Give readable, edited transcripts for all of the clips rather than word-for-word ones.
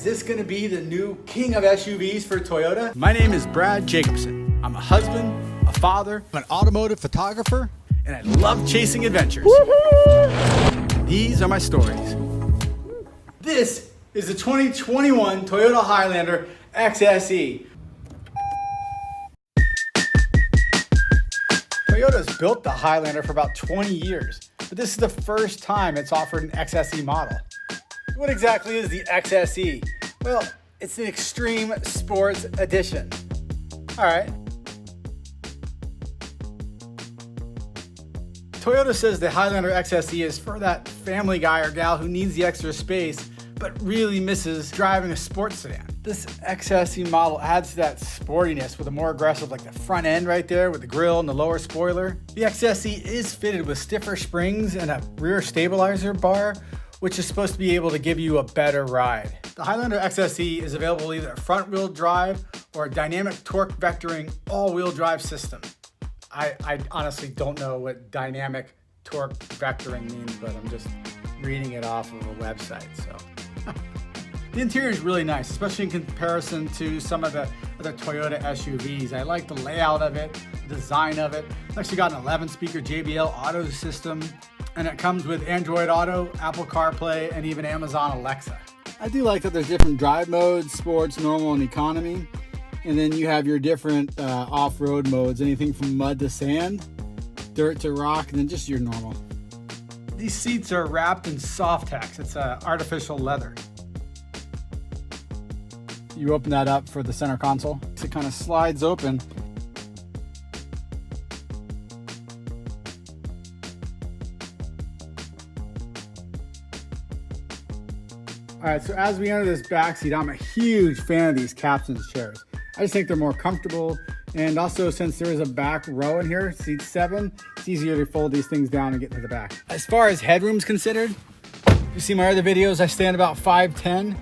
Is this gonna be the new king of SUVs for Toyota? My name is Brad Jacobson. I'm a husband, a father, an automotive photographer, and I love chasing adventures. These are my stories. This is the 2021 Toyota Highlander XSE. Toyota's built the Highlander for about 20 years, but this is the first time it's offered an XSE model. What exactly is the XSE? Well, it's an extreme sports edition. All right. Toyota says the Highlander XSE is for that family guy or gal who needs the extra space, but really misses driving a sports sedan. This XSE model adds to that sportiness with a more aggressive, like the front end right there with the grille and the lower spoiler. The XSE is fitted with stiffer springs and a rear stabilizer bar, which is supposed to be able to give you a better ride. The Highlander XSE is available either a front-wheel drive or a dynamic torque vectoring all-wheel drive system. I honestly don't know what dynamic torque vectoring means, but I'm just reading it off of a website, so. The interior is really nice, especially in comparison to some of the other Toyota SUVs. I like the layout of it, the design of it. It's actually got an 11-speaker JBL auto system, and it comes with Android Auto, Apple CarPlay, and even Amazon Alexa. I do like that there's different drive modes, sports, normal, and economy. And then you have your different off-road modes, anything from mud to sand, dirt to rock, and then just your normal. These seats are wrapped in Softex. It's artificial leather. You open that up for the center console. So it kind of slides open. All right, so as we enter this back seat, I'm a huge fan of these captain's chairs. I just think they're more comfortable, and also since there is a back row in here, seat 7, it's easier to fold these things down and get to the back. As far as headroom's considered, if you see my other videos, I stand about 5'10".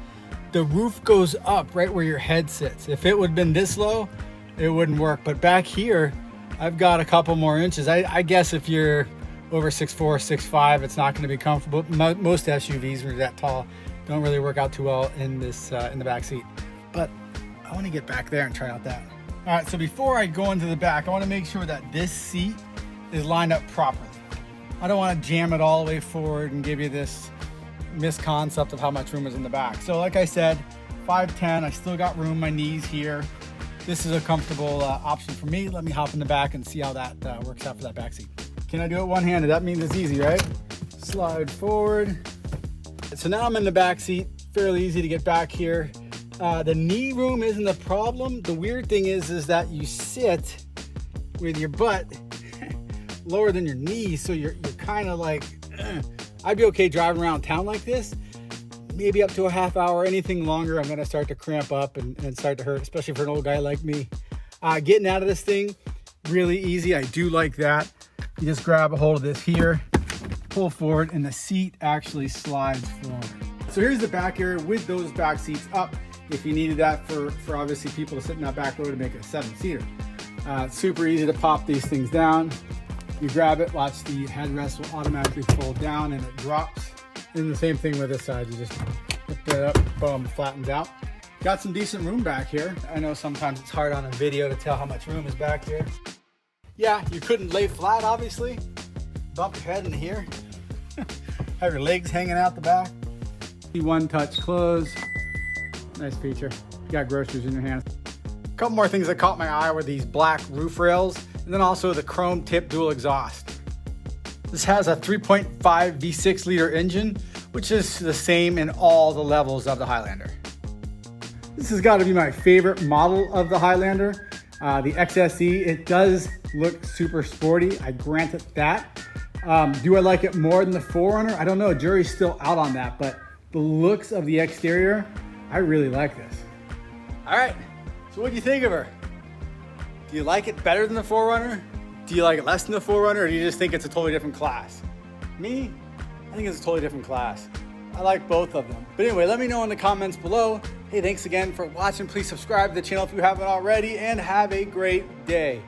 The roof goes up right where your head sits. If it would have been this low, it wouldn't work, but back here, I've got a couple more inches. I guess if you're over 6'4", 6'5", it's not gonna be comfortable. Most SUVs are that tall. Don't really work out too well in this in the back seat, but I want to get back there and try out that. All right, so before I go into the back, I want to make sure that this seat is lined up properly. I don't want to jam it all the way forward and give you this misconcept of how much room is in the back. So like I said, 5'10", I still got room, my knees here. This is a comfortable option for me. Let me hop in the back and see how that works out for that back seat. Can I do it one-handed? That means it's easy, right? Slide forward. So now I'm in the back seat, fairly easy to get back here. The knee room isn't a problem. The weird thing is that you sit with your butt lower than your knees, so you're kind of like, I'd be okay driving around town like this, maybe up to a half hour. Anything longer, I'm gonna start to cramp up and start to hurt, especially for an old guy like me. Getting out of this thing, really easy. I do like that. You just grab a hold of this here, pull forward, and the seat actually slides forward. So here's the back area with those back seats up if you needed that for obviously people to sit in that back row to make it a 7-seater. Super easy to pop these things down. You grab it, watch the headrest will automatically fold down and it drops. And the same thing with this side, you just lift it up, boom, flattens out. Got some decent room back here. I know sometimes it's hard on a video to tell how much room is back here. Yeah, you couldn't lay flat, obviously. Bump your head in here. Have your legs hanging out the back. One-touch close. Nice feature. You got groceries in your hand. A couple more things that caught my eye were these black roof rails, and then also the chrome tip dual exhaust. This has a 3.5 V6 liter engine, which is the same in all the levels of the Highlander. This has got to be my favorite model of the Highlander. The XSE, it does look super sporty. I grant it that. Do I like it more than the 4Runner? I don't know, jury's still out on that, but the looks of the exterior, I really like this. All right, so what do you think of her? Do you like it better than the 4Runner? Do you like it less than the 4Runner, or do you just think it's a totally different class? Me, I think it's a totally different class. I like both of them. But anyway, let me know in the comments below. Hey, thanks again for watching. Please subscribe to the channel if you haven't already, and have a great day.